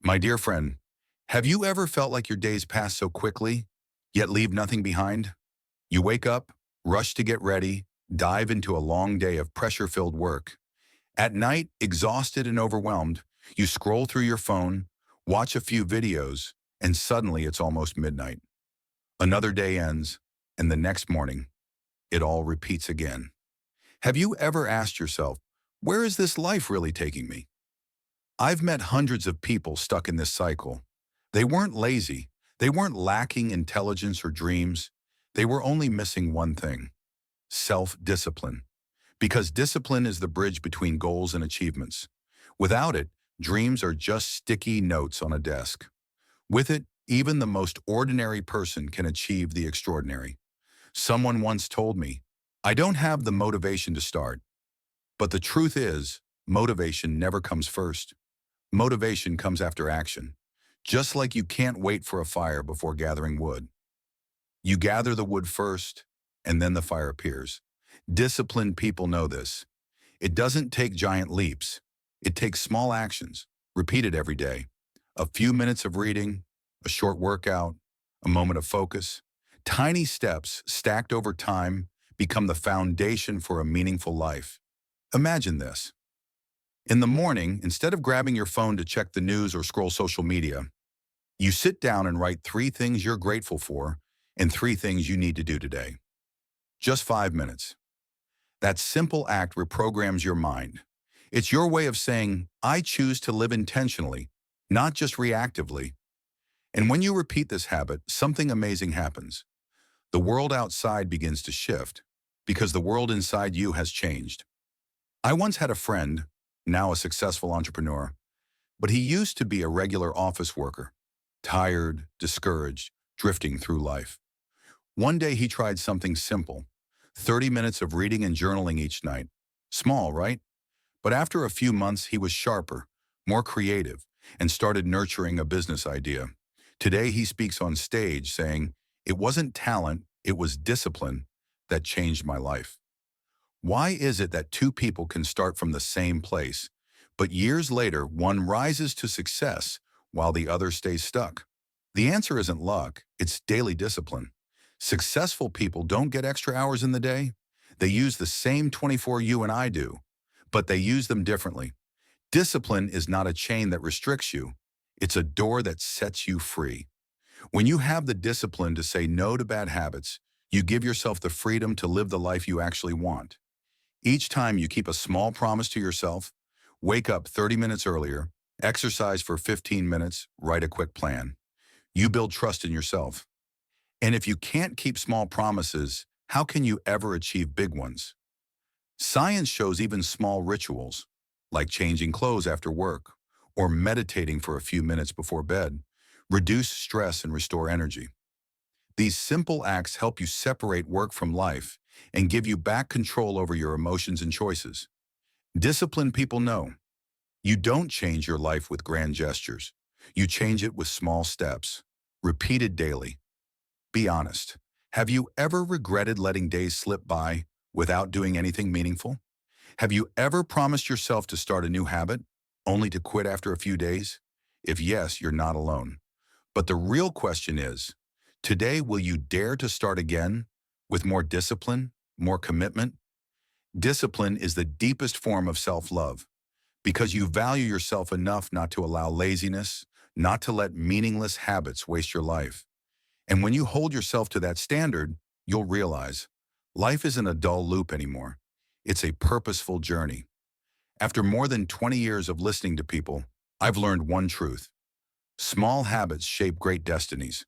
My dear friend, have you ever felt like your days pass so quickly, yet leave nothing behind? You wake up, rush to get ready, dive into a long day of pressure-filled work. At night, exhausted and overwhelmed, you scroll through your phone, watch a few videos, and suddenly it's almost midnight. Another day ends, and the next morning, it all repeats again. Have you ever asked yourself, where is this life really taking me? I've met hundreds of people stuck in this cycle. They weren't lazy. They weren't lacking intelligence or dreams. They were only missing one thing: self-discipline. Because discipline is the bridge between goals and achievements. Without it, dreams are just sticky notes on a desk. With it, even the most ordinary person can achieve the extraordinary. Someone once told me, I don't have the motivation to start. But the truth is, motivation never comes first. Motivation comes after action. Just like you can't wait for a fire before gathering wood. You gather the wood first, and then the fire appears. Disciplined people know this. It doesn't take giant leaps. It takes small actions, repeated every day. A few minutes of reading, a short workout, a moment of focus. Tiny steps stacked over time become the foundation for a meaningful life. Imagine this. In the morning, instead of grabbing your phone to check the news or scroll social media, you sit down and write 3 things you're grateful for and 3 things you need to do today. Just 5 minutes. That simple act reprograms your mind. It's your way of saying, I choose to live intentionally, not just reactively. And when you repeat this habit, something amazing happens. The world outside begins to shift because the world inside you has changed. I once had a friend, now a successful entrepreneur, but he used to be a regular office worker, tired, discouraged, drifting through life. One day he tried something simple, 30 minutes of reading and journaling each night. Small, right? But after a few months, he was sharper, more creative, and started nurturing a business idea. Today he speaks on stage saying, it wasn't talent, it was discipline that changed my life. Why is it that two people can start from the same place, but years later one rises to success while the other stays stuck? The answer isn't luck, it's daily discipline. Successful people don't get extra hours in the day. They use the same 24 you and I do, but they use them differently. Discipline is not a chain that restricts you. It's a door that sets you free. When you have the discipline to say no to bad habits, you give yourself the freedom to live the life you actually want. Each time you keep a small promise to yourself, wake up 30 minutes earlier, exercise for 15 minutes, write a quick plan. You build trust in yourself. And if you can't keep small promises, how can you ever achieve big ones? Science shows even small rituals, like changing clothes after work or meditating for a few minutes before bed, reduce stress and restore energy. These simple acts help you separate work from life and give you back control over your emotions and choices. Disciplined people know you don't change your life with grand gestures. You change it with small steps, repeated daily. Be honest. Have you ever regretted letting days slip by without doing anything meaningful? Have you ever promised yourself to start a new habit, only to quit after a few days? If yes, you're not alone. But the real question is, today will you dare to start again with more discipline, more commitment? Discipline is the deepest form of self-love because you value yourself enough not to allow laziness, not to let meaningless habits waste your life. And when you hold yourself to that standard, you'll realize life isn't a dull loop anymore. It's a purposeful journey. After more than 20 years of listening to people, I've learned one truth. Small habits shape great destinies.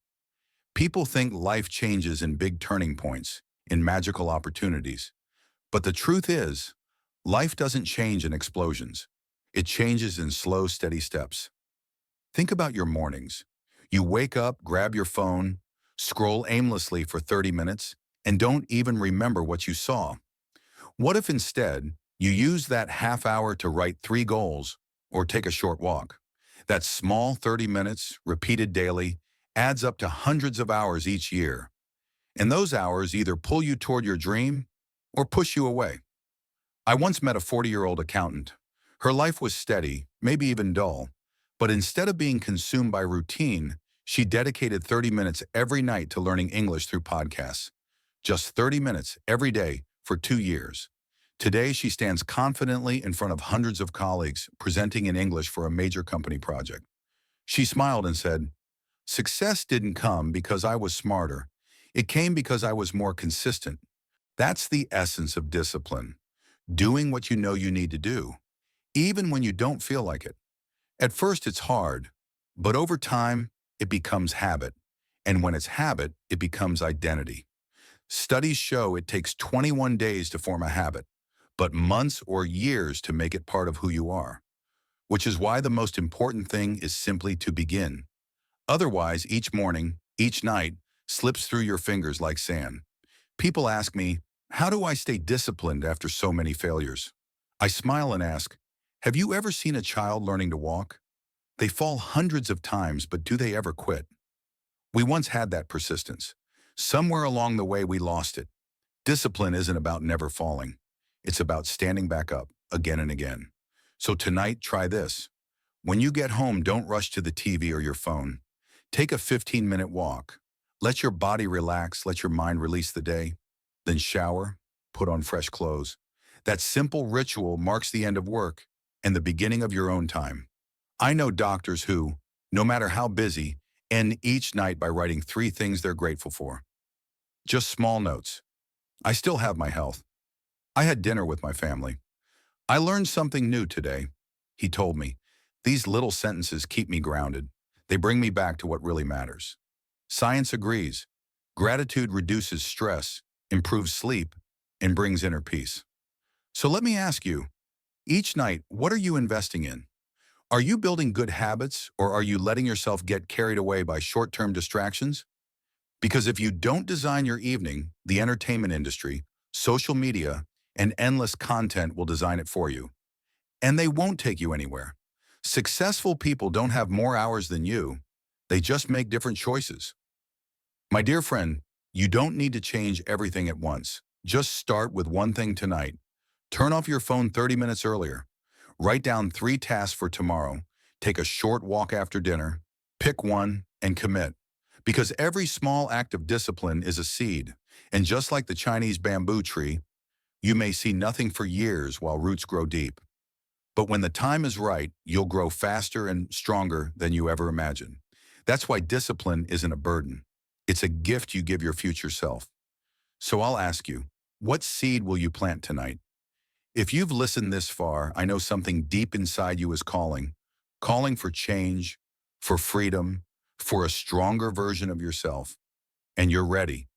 People think life changes in big turning points, in magical opportunities. But the truth is, life doesn't change in explosions. It changes in slow, steady steps. Think about your mornings. You wake up, grab your phone, scroll aimlessly for 30 minutes, and don't even remember what you saw. What if instead you use that half hour to write 3 goals or take a short walk? That small 30 minutes, repeated daily, adds up to hundreds of hours each year. And those hours either pull you toward your dream or push you away. I once met a 40-year-old accountant. Her life was steady, maybe even dull, But instead of being consumed by routine, she dedicated 30 minutes every night to learning English through podcasts. Just 30 minutes every day for 2 years. Today, she stands confidently in front of hundreds of colleagues presenting in English for a major company project. She smiled and said, "Success didn't come because I was smarter. It came because I was more consistent." That's the essence of discipline. Doing what you know you need to do, even when you don't feel like it. At first, it's hard, but over time, it becomes habit. And when it's habit, it becomes identity. Studies show it takes 21 days to form a habit, but months or years to make it part of who you are. Which is why the most important thing is simply to begin. Otherwise, each morning, each night, slips through your fingers like sand. People ask me, how do I stay disciplined after so many failures? I smile and ask, have you ever seen a child learning to walk? They fall hundreds of times, but do they ever quit? We once had that persistence. Somewhere along the way, we lost it. Discipline isn't about never falling. It's about standing back up again and again. So tonight, try this. When you get home, don't rush to the TV or your phone. Take a 15-minute walk. Let your body relax, let your mind release the day. Then shower, put on fresh clothes. That simple ritual marks the end of work and the beginning of your own time. I know doctors who, no matter how busy, end each night by writing 3 things they're grateful for. Just small notes. I still have my health. I had dinner with my family. I learned something new today, he told me. These little sentences keep me grounded. They bring me back to what really matters. Science agrees. Gratitude reduces stress, improves sleep, and brings inner peace. So let me ask you, each night, what are you investing in? Are you building good habits, or are you letting yourself get carried away by short-term distractions? Because if you don't design your evening, the entertainment industry, social media, and endless content will design it for you. And they won't take you anywhere. Successful people don't have more hours than you. They just make different choices. My dear friend, you don't need to change everything at once. Just start with one thing tonight. Turn off your phone 30 minutes earlier. Write down 3 tasks for tomorrow. Take a short walk after dinner. Pick one and commit. Because every small act of discipline is a seed. And just like the Chinese bamboo tree, you may see nothing for years while roots grow deep. But when the time is right, you'll grow faster and stronger than you ever imagined. That's why discipline isn't a burden. It's a gift you give your future self. So I'll ask you, what seed will you plant tonight? If you've listened this far, I know something deep inside you is calling for change, for freedom, for a stronger version of yourself. And you're ready.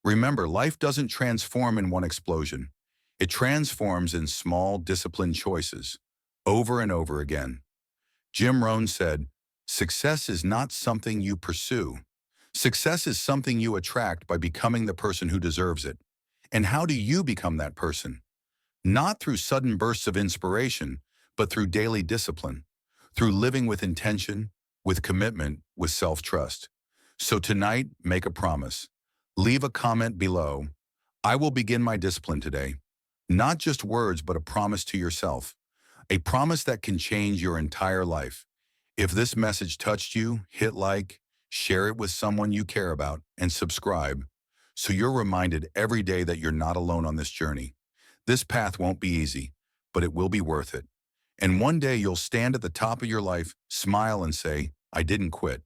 Remember, life doesn't transform in one explosion. It transforms in small, disciplined choices, over and over again. Jim Rohn said, "Success is not something you pursue. Success is something you attract by becoming the person who deserves it." And how do you become that person? Not through sudden bursts of inspiration, but through daily discipline, through living with intention, with commitment, with self-trust. So tonight, make a promise. Leave a comment below. I will begin my discipline today. Not just words, but a promise to yourself. A promise that can change your entire life. If this message touched you, hit like, share it with someone you care about, and subscribe, so you're reminded every day that you're not alone on this journey. This path won't be easy, but it will be worth it. And one day you'll stand at the top of your life, smile and say, I didn't quit.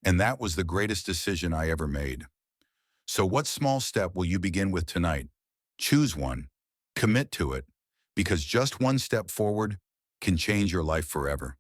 And that was the greatest decision I ever made. So what small step will you begin with tonight? Choose one. Commit to it, because just one step forward can change your life forever.